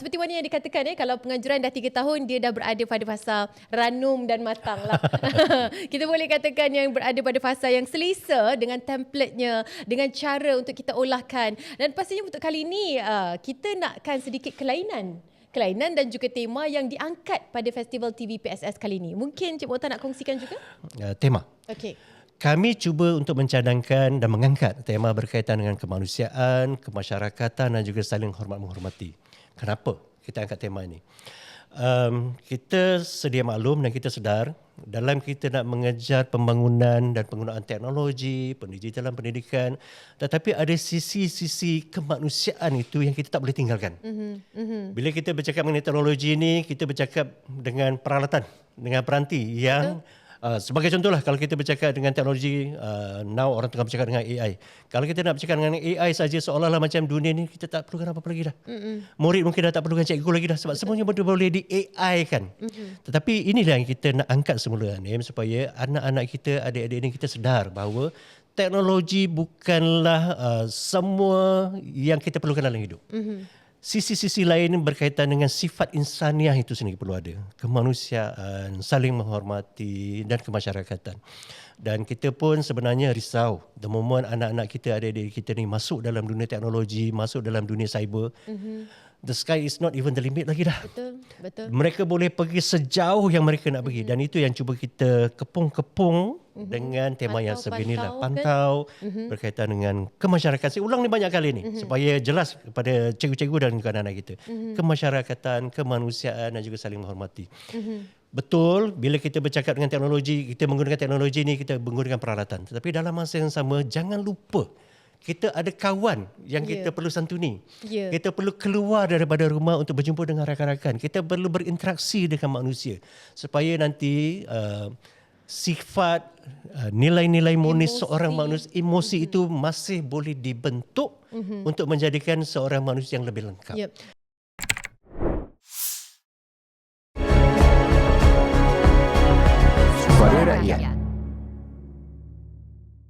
Seperti mana yang dikatakan kalau penganjuran dah 3 tahun, dia dah berada pada fasa ranum dan matang lah. Kita boleh katakan yang berada pada fasa yang selesa dengan templatenya, dengan cara untuk kita olahkan. Dan pastinya untuk kali ini kita nakkan sedikit kelainan dan juga tema yang diangkat pada Festival TV PSS kali ini. Mungkin Cik Mokhtar nak kongsikan juga? Tema. Okey. Kami cuba untuk mencadangkan dan mengangkat tema berkaitan dengan kemanusiaan, kemasyarakatan dan juga saling hormat-menghormati. Kenapa kita angkat tema ini? Kita sedia maklum dan kita sedar dalam kita nak mengejar pembangunan dan penggunaan teknologi, pendigitalan pendidikan, tetapi ada sisi-sisi kemanusiaan itu yang kita tak boleh tinggalkan. Bila kita bercakap mengenai teknologi ini, kita bercakap dengan peralatan, dengan peranti yang sebagai contohlah, kalau kita bercakap dengan teknologi, now orang tengah bercakap dengan AI. Kalau kita nak bercakap dengan AI saja seolah-olah macam dunia ni kita tak perlukan apa-apa lagi dah. Murid mungkin dah tak perlukan cikgu lagi dah sebab semuanya boleh di AI kan. Tetapi inilah yang kita nak angkat semula ni supaya anak-anak kita, adik-adik ni kita sedar bahawa teknologi bukanlah semua yang kita perlukan dalam hidup. Sisi-sisi lain berkaitan dengan sifat insaniah itu sendiri perlu ada. Kemanusiaan, saling menghormati dan kemasyarakatan. Dan kita pun sebenarnya risau the moment anak-anak kita, adik-adik kita ni masuk dalam dunia teknologi, masuk dalam dunia cyber. The sky is not even the limit lagi dah. Betul. Mereka boleh pergi sejauh yang mereka nak pergi. Dan itu yang cuba kita kepung-kepung dengan tema yang sebeginilah. Pantau berkaitan dengan kemasyarakatan. Saya ulang ni banyak kali ni supaya jelas kepada cikgu-cikgu dan juga anak-anak kita. Kemasyarakatan, kemanusiaan dan juga saling menghormati. Betul, bila kita bercakap dengan teknologi, kita menggunakan teknologi ni, kita menggunakan peralatan. Tetapi dalam masa yang sama, jangan lupa kita ada kawan yang kita perlu santuni. Kita perlu keluar daripada rumah untuk berjumpa dengan rakan-rakan. Kita perlu berinteraksi dengan manusia supaya nanti sifat, nilai-nilai monis seorang manusia, emosi itu masih boleh dibentuk untuk menjadikan seorang manusia yang lebih lengkap. Suara Rakyat.